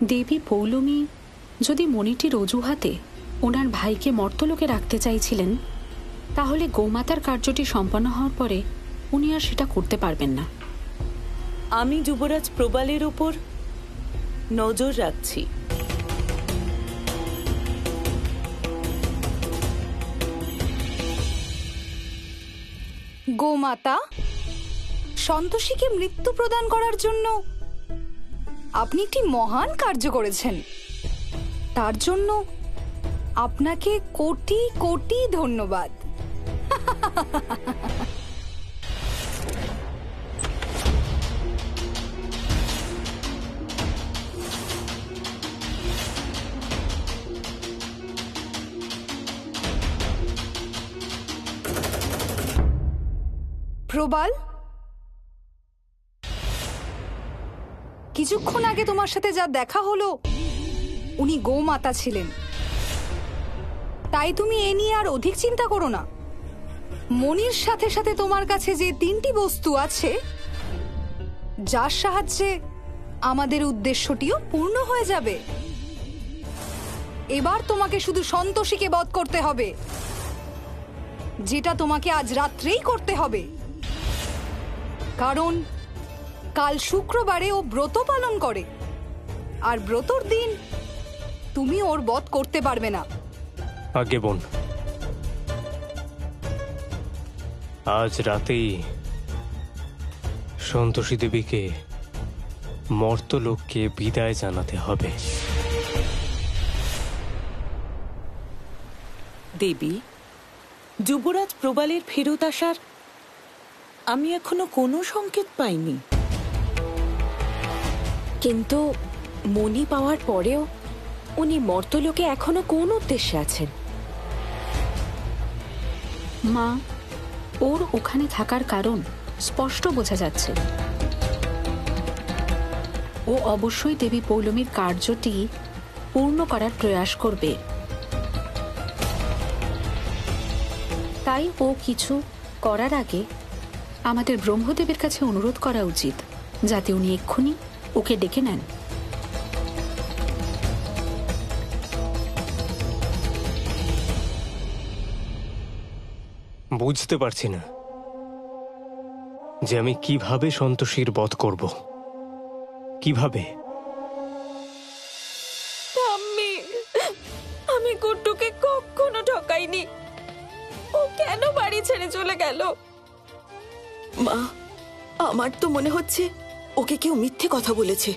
দেবী পৌলমী যদি মণিটির অজুহাতে ওনার ভাইকে মর্তলোকে রাখতে চাইছিলেন, তাহলে গোমাতার কার্যটি সম্পন্ন হওয়ার পরে উনি আর সেটা করতে পারবেন না। আমি যুবরাজ প্রবালের উপর নজর রাখছি। গোমাতা, সন্তোষীকে মৃত্যু প্রদান করার জন্য আপনি একটি মহান কার্য করেছেন। তার জন্য আপনাকে কোটি কোটি ধন্যবাদ। প্রবাল, কিছুক্ষণ আগে তোমার সাথে যা দেখা হলো, উনি গোমাতা ছিলেন। তাই তুমি এ নিয়ে আর অধিক চিন্তা করো না। মণির সাথে সাথে তোমার কাছে যে 3টি বস্তু আছে, যার সাহায্যে আমাদের উদ্দেশ্যটিও পূর্ণ হয়ে যাবে। এবার তোমাকে শুধু সন্তোষীকে বধ করতে হবে, যেটা তোমাকে আজ রাত্রেই করতে হবে। কারণ কাল শুক্রবারে ও ব্রত পালন করে, আর ব্রতর দিন তুমি ওর বধ করতে পারবে না। আগে বোন, আজ রাতেই সন্তোষী দেবীকে মর্তলোককে বিদায় জানাতে হবে। দেবী, যুবরাজ প্রবালের ফেরত আসার আমি এখনো কোনো সংকেত পাইনি। কিন্তু মণি পাওয়ার পরেও উনি মর্তলোকে এখনো কোন উদ্দেশ্যে আছেন? মা, ওর ওখানে থাকার কারণ স্পষ্ট বোঝা যাচ্ছে। ও অবশ্যই দেবী পৌলমীর কার্যটি পূর্ণ করার প্রয়াস করবে। তাই ও কিছু করার আগে আমাদের ব্রহ্মদেবের কাছে অনুরোধ করা উচিত, যাতে উনি এক্ষুনি ওকে ডেকে নেন। বুঝতে পারছি না যে আমি কিভাবে সন্তোষীর বধ করব। কিভাবে? আমি গুড্ডুকে কখনো ঠকাইনি। ও কেন বাড়ি ছেড়ে চলে গেল? মা, আমার তো মনে হচ্ছে ওকে কেউ মিথ্যে কথা বলেছে।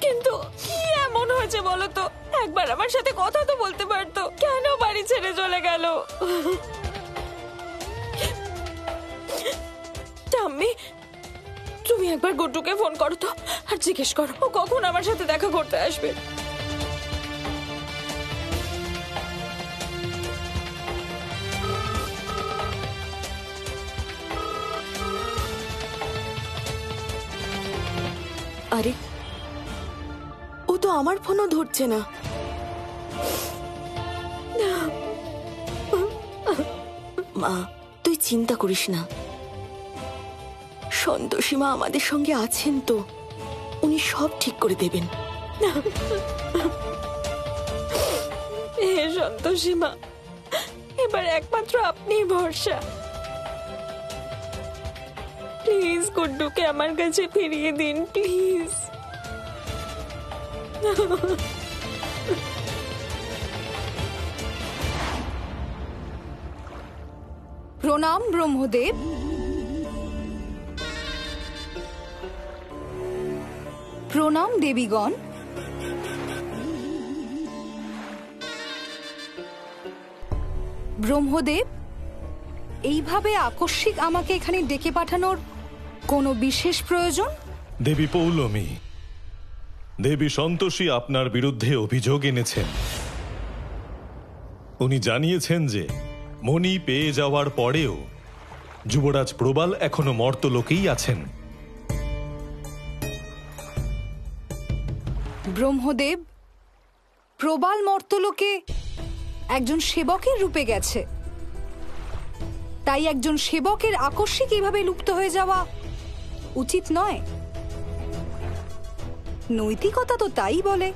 কিন্তু কি এমন হয়েছে বলো তো? একবার আমার সাথে কথা তো বলতে পারতো। কেন বাড়ি ছেড়ে চলে গেল? ঠাম্মি, তুমি একবার গুড্ডুকে ফোন করো তো, আর জিজ্ঞেস করো ও কখন আমার সাথে দেখা করতে আসবে। আরে, ও তো আমার ফোনও ধরছে না। মা, তুই চিন্তা করিস না। সন্তোষী মা আমাদের সঙ্গে আছেন তো, উনি সব ঠিক করে দেবেন। হে সন্তোষী মা, এবার একমাত্র আপনিই ভরসা। প্লিজ গুড্ডুকে আমার কাছে ফিরিয়ে দিন, প্লিজ। প্রণাম ব্রহ্মদেব। প্রণাম দেবীগণ। ব্রহ্মদেব, এইভাবে আকস্মিক আমাকে এখানে ডেকে পাঠানোর কোনো বিশেষ প্রয়োজন? দেবী পৌলমী, দেবী সন্তোষী আপনার বিরুদ্ধে অভিযোগ এনেছেন। উনি জানিয়েছেন যে মণি পেয়ে যাওয়ার পরেও যুবরাজ প্রবাল এখনো মর্তলোকেই আছেন। ব্রহ্মদেব, প্রবাল মর্তলোকে একজন সেবকের রূপে গেছে। তাই একজন সেবকের আকস্মিক এইভাবে লুপ্ত হয়ে যাওয়া উচিত নয়। নৈতিকতা তো তাই বলে,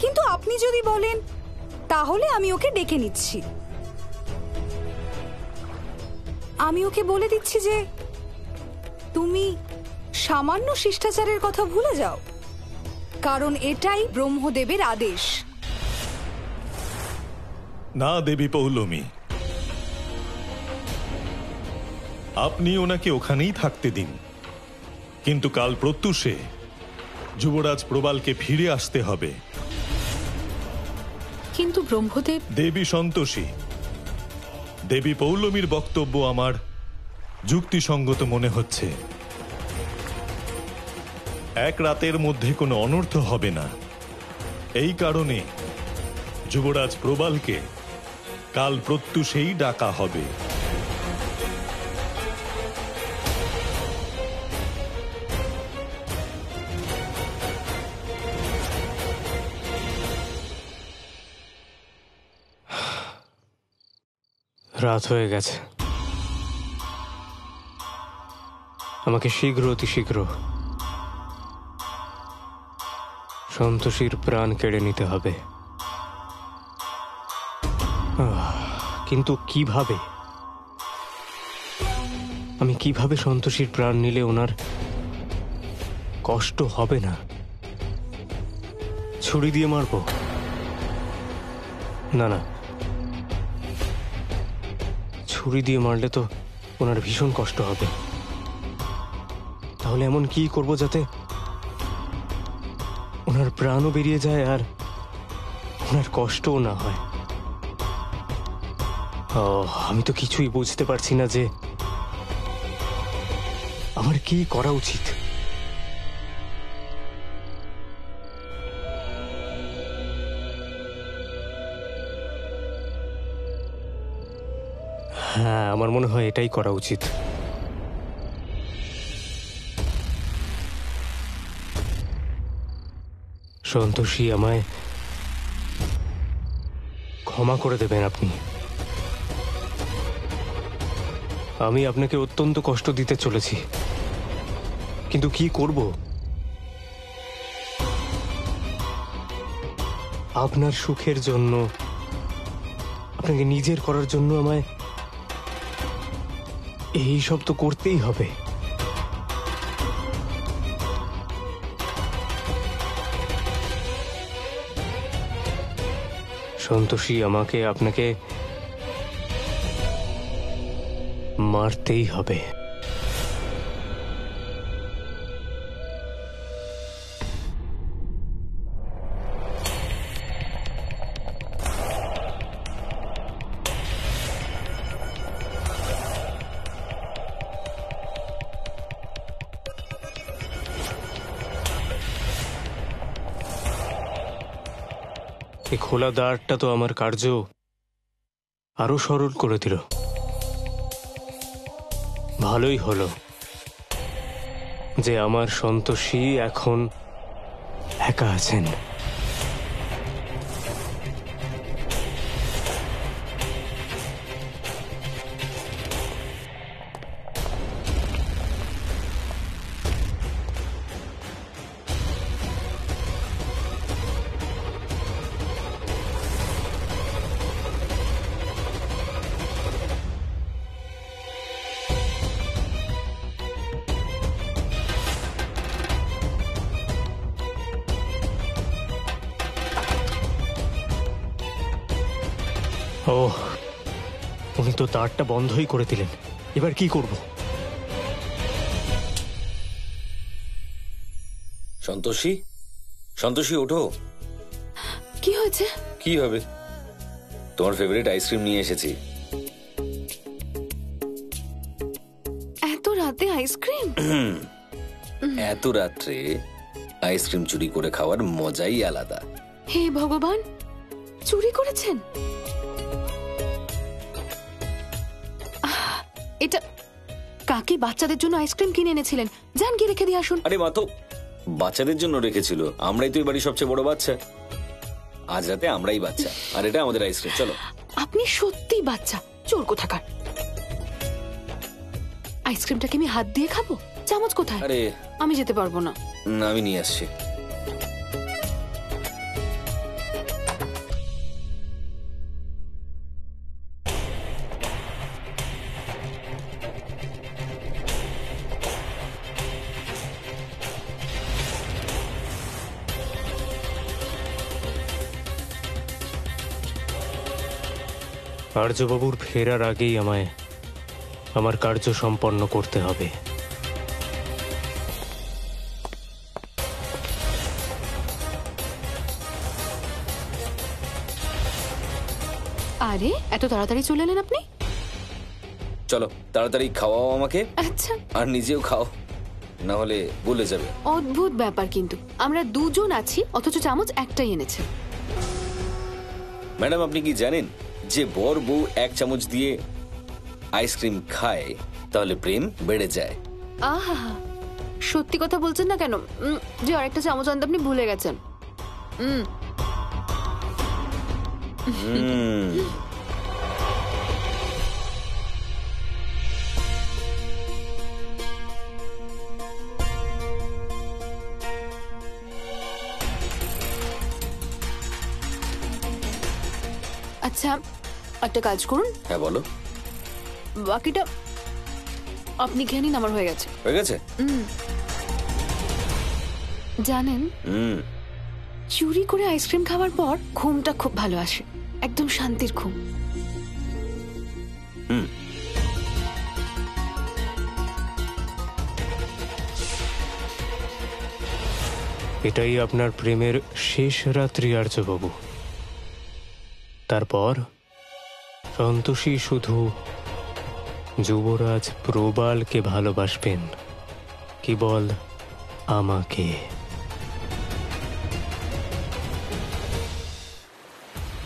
কিন্তু আপনি যদি বলেন তাহলে আমি ওকে ডেকে নিচ্ছি। আমি ওকে বলে দিচ্ছি যে তুমি সামান্য শিষ্টাচারের কথা ভুলে যাও, কারণ এটাই ব্রহ্মদেবের আদেশ। না দেবী পৌলমী, আপনি ওনাকে ওখানেই থাকতে দিন, কিন্তু কাল প্রত্যুষে যুবরাজ প্রবালকে ফিরে আসতে হবে। কিন্তু ব্রহ্মদেব। দেবী সন্তোষী, দেবী পৌলমীর বক্তব্য আমার যুক্তিসঙ্গত মনে হচ্ছে। এক রাতের মধ্যে কোনো অনর্থ হবে না, এই কারণে যুবরাজ প্রবালকে কাল প্রত্যুষেই ডাকা হবে। রাত হয়ে গেছে, আমাকে শীঘ্র অতি শীঘ্র সন্তোষীর প্রাণ কেড়ে নিতে হবে। কিন্তু কিভাবে? আমি কিভাবে সন্তোষীর প্রাণ নিলে ওনার কষ্ট হবে না? ছুরি দিয়ে মারবো? না না, ছুরি দিয়ে মারলে তো ওনার ভীষণ কষ্ট হবে। তাহলে এমন কি করব যাতে ওনার প্রাণও বেরিয়ে যায় আর ওনার কষ্টও না হয়? আমি তো কিছুই বুঝতে পারছি না যে আমার কি করা উচিত। হ্যাঁ, আমার মনে হয় এটাই করা উচিত। সন্তোষী, আমায় ক্ষমা করে দেবেন আপনি। আমি আপনাকে অত্যন্ত কষ্ট দিতে চলেছি, কিন্তু কি করব? আপনার সুখের জন্য, আপনাকে নিজের করার জন্য আমায় এই সব তো করতেই হবে। সন্তোষী, আমাকে আপনাকে মারতেই হবে। এই খোলা দ্বারটা তো আমার কার্য আরো সরল করে দিল। ভালোই হলো যে আমার সন্তোষী এখন একা আছেন। ও, উনি তো দ্বারটা বন্ধই করে দিলেন। এবার কি করব? সন্তোষী, সন্তোষী ওঠো। কি হয়েছে? কি হবে, তোমার ফেভারিট আইসক্রিম নিয়ে এসেছি। এত রাতে আইসক্রিম? এত রাত্রে আইসক্রিম চুরি করে খাওয়ার মজাই আলাদা। হে ভগবান, চুরি করেছেন? এটা কাকি বাচ্চাদের জন্য আইসক্রিম কিনে এনেছিলেন, যান গিয়ে রেখে দিয়ে আসুন। আরে মা তো বাচ্চাদের জন্য রেখেছিল, আমরাই তো এই বাড়ির সবচেয়ে বড় বাচ্চা। আজ রাতে আমরাই বাচ্চা, আর এটা আমাদের আইসক্রিম। চলো। আপনি সত্যি বাচ্চা, চোর কোথাকার। আইসক্রিমটাকে আমি হাত দিয়ে খাবো? চামচ কোথায়? আরে আমি যেতে পারবো না। না, আমি নিয়ে আসছি। আর্যবাবুর ফেরার আগেই আমায় আমার কার্য সম্পন্ন করতে হবে। আরে এত তাড়াতাড়ি চলে এলেন আপনি? চলো তাড়াতাড়ি খাওয়াও আমাকে, আচ্ছা, আর নিজেও খাও, না হলে ভুলে যাবে। অদ্ভুত ব্যাপার কিন্তু, আমরা দুজন আছি অথচ চামচ একটাই এনেছে। ম্যাডাম আপনি কি জানেন যে বর বউ এক চামচ দিয়ে আইসক্রিম খায় তাহলে প্রেম বেড়ে যায়? আহা, সত্যি কথা বলছেন না কেন? যে আরেকটা চামচ আনতে আপনি ভুলে গেছেন। আচ্ছা একটা কাজ করুন। হ্যাঁ বলো। বাকিটা আপনি খেয়ে নিন, আমার হয়ে গেছে। হয়ে গেছে? জানেন, চুরি করে আইসক্রিম খাওয়ার পর ঘুমটা খুব ভালো আসে, একদম শান্তির ঘুম। এটাই আপনার প্রেমের শেষ রাত্রি আর্যবাবু। তারপর সন্তোষী শুধু যুবরাজ প্রবালকে ভালোবাসবেন, কেবল আমাকে।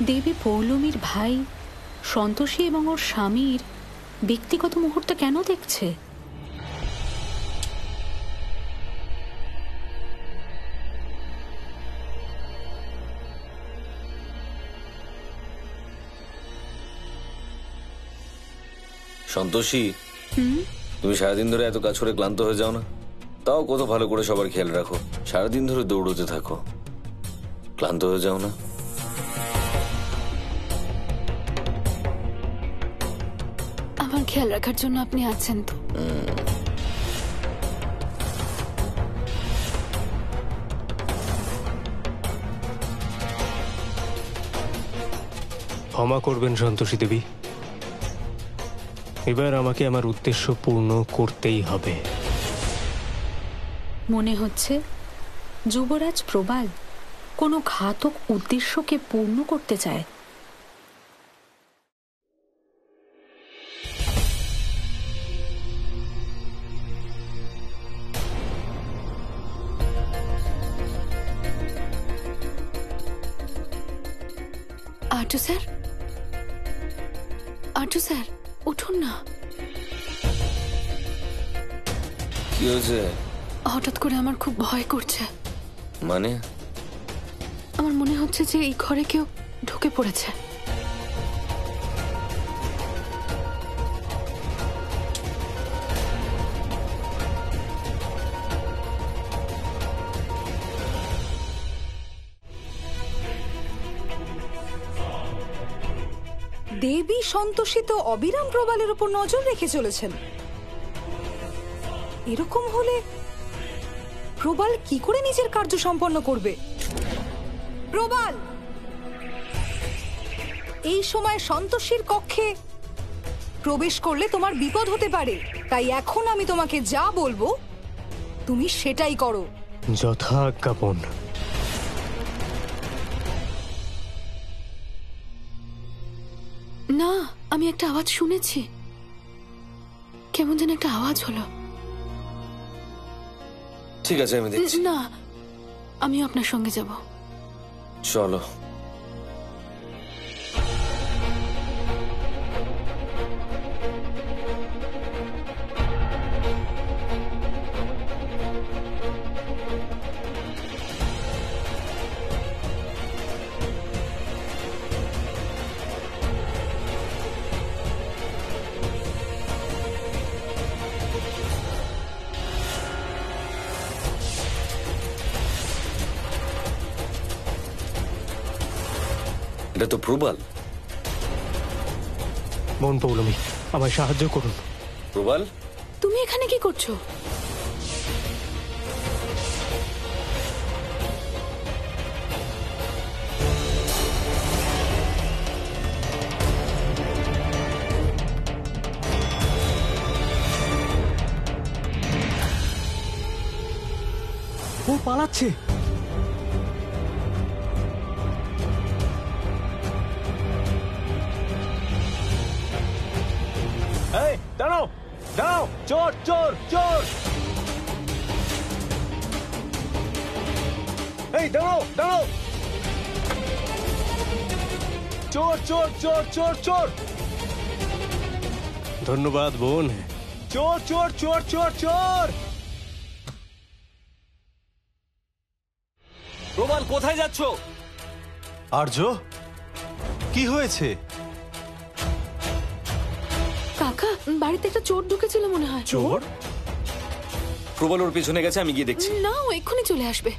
দেবী পৌলমীর ভাই সন্তোষী এবং ওর স্বামীর ব্যক্তিগত মুহূর্ত কেন দেখছে? সন্তোষী, তুমি সারাদিন ধরে এত কাজ করে ক্লান্ত হয়ে যাও না? তাও কত ভালো করে সবার খেয়াল রাখো। সারাদিন ধরে দৌড়তে থাকো, ক্লান্ত হয়ে যাও না? আমার খেয়াল রাখার জন্য আপনি আছেন তো। ক্ষমা করবেন সন্তোষী দেবী, এবার আমাকে আমার উদ্দেশ্য পূর্ণ করতেই হবে। মনে হচ্ছে যুবরাজ প্রবাল কোনো ঘাতক উদ্দেশ্যকে পূর্ণ করতে চায়। আর্য স্যার, আর্য স্যার উঠুন না। কি হয়েছে? হঠাৎ করে আমার খুব ভয় করছে। মানে? আমার মনে হচ্ছে যে এই ঘরে কেউ ঢুকে পড়েছে। দেবী সন্তোষী তো অবিরাম প্রবালের উপর নজর রেখে চলেছেন। এরকম হলে প্রবাল কি করে নিজের কার্য সম্পন্ন করবে? প্রবাল, এই সময় সন্তোষীর কক্ষে প্রবেশ করলে তোমার বিপদ হতে পারে, তাই এখন আমি তোমাকে যা বলবো তুমি সেটাই করো। যথাজ্ঞাপন। না, আমি একটা আওয়াজ শুনেছি, কেমন যেন একটা আওয়াজ হলো। ঠিক আছে আমি দেখছি। না, আমিও আপনার সঙ্গে যাব। চলো। এটা তো প্রবাল। মন পৌলমী, আমায় সাহায্য করুন। প্রবাল, তুমি এখানে কি করছো? যাচ্ছে। এই দাঁড়াও, দাঁড়াও, চোর চোর চোর! এই দাঁড়াও, দাঁড়াও! চোর চোর চোর চোর চোর! ধন্যবাদ বোন। চোর চোর চোর চোর চোর! প্রবাল, কোথায় যাচ্ছ? আর্য, কি হয়েছে? কাকা, বাড়িতে একটা চোর ঢুকেছিল মনে হয়। চোর? প্রবাল ওর পেছনে গেছে, আমি গিয়ে দেখছি। না, ও এক্ষুনি চলে আসবে।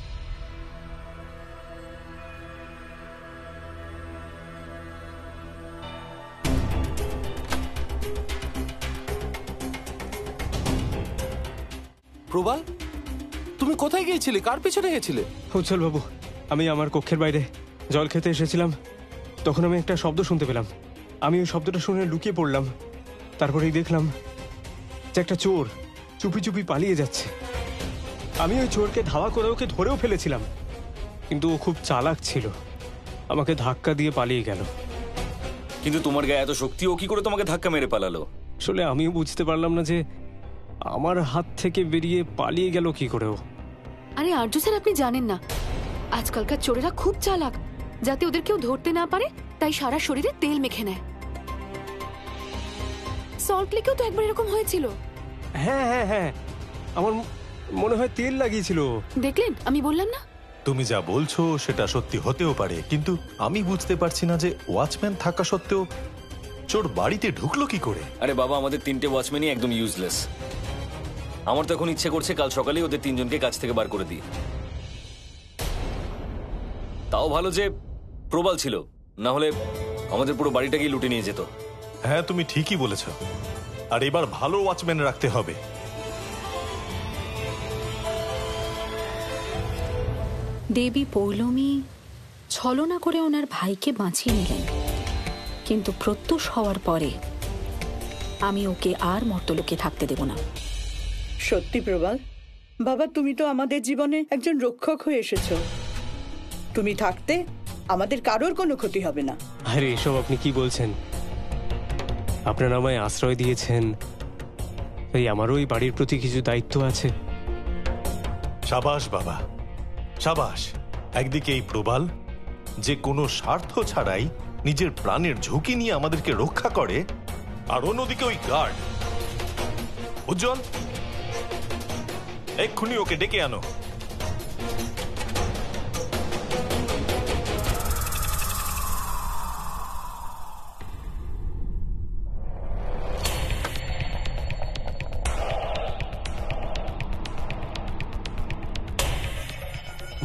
প্রবাল, তুমি কোথায় গিয়েছিলে? কার পেছনে গেছিলে? উজ্জ্বল বাবু, আমি আমার কক্ষের বাইরে জল খেতে এসেছিলাম, তখন আমি একটা শব্দ শুনতে পেলাম। আমি ওই শব্দটা শুনে লুকিয়ে পড়লাম। তারপরেই দেখলাম যে একটা চোর চুপি চুপি পালিয়ে যাচ্ছে। আমি ওই চোরকে ধাওয়া করে ওকে ধরেও ফেলেছিলাম, কিন্তু ও খুব চালাক ছিল, আমাকে ধাক্কা দিয়ে পালিয়ে গেল। কিন্তু তোমার গায়ে এত শক্তি, ও কি করে তোমাকে ধাক্কা মেরে পালালো? আসলে আমিও বুঝতে পারলাম না যে আমার হাত থেকে বেরিয়ে পালিয়ে গেল কি করে ও। আরে আর্য স্যার, আপনি জানেন না, আজকালকার চোরেরা খুব চালাক। যাতে ওদের কেউ ধরতে না পারে, তাই সারা শরীরে তেল মেখে নেয়। সল্ট লেকেও তো একবার এরকম হয়েছিল। হ্যাঁ হ্যাঁ হ্যাঁ, আমার মনে হয় তেল লাগিয়েছিল। দেখলেন, আমি বললাম না। তুমি যা বলছো সেটা সত্যি হতেও পারে, কিন্তু আমি বুঝতে পারছি না যে ওয়াচম্যান থাকা সত্ত্বেও চোর বাড়িতে ঢুকলো কি করে। আরে বাবা, আমাদের 3টে ওয়াচম্যানই একদম ইউজলেস। আমার তো এখন ইচ্ছে করছে কাল সকালেই ওদের 3জনকে কাজ থেকে বার করে দিই। তাও ভালো যে প্রবাল ছিল, না হলে আমাদের পুরো বাড়িটাকেই লুটে নিয়ে যেত। হ্যাঁ, তুমি ঠিকই বলেছ। আর এবার ভালো ওয়াচম্যান রাখতে হবে। দেবী পৌলমী ছলনা করে ওনার ভাইকে বাঁচিয়ে নিলেন, কিন্তু প্রত্যুষ হওয়ার পরে আমি ওকে আর মর্তলোকে থাকতে দেব না। সত্যি প্রবাল, বাবা, তুমি তো আমাদের জীবনে একজন রক্ষক হয়ে এসেছো। তুমি থাকতে আমাদের কারোর কোনো ক্ষতি হবে না। আরে এসব আপনি কি বলছেন? আপনারা আমায় আশ্রয় দিয়েছেন, তাই আমারও এই বাড়ির প্রতি কিছু দায়িত্ব আছে। সাবাস বাবা, সাবাস। একদিকে এই প্রবাল, যে কোনো স্বার্থ ছাড়াই নিজের প্রাণের ঝুঁকি নিয়ে আমাদেরকে রক্ষা করে, আর অন্যদিকে ওই গার্ড উজ্জ্বল, এক্ষুনি ওকে ডেকে আনো।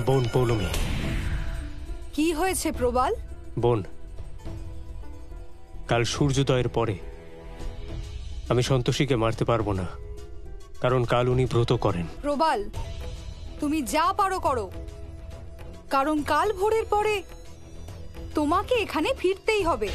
বোন পৌলমী। কি হয়েছে প্রবাল? বোন, কাল সূর্যোদয়ের পরে আমি সন্তোষীকে মারতে পারবো না, কারণ কাল উনি ব্রত করেন। প্রবাল, তুমি যা পারো করো, কারণ কাল ভোরের পরে তোমাকে এখানে ফিরতেই হবে।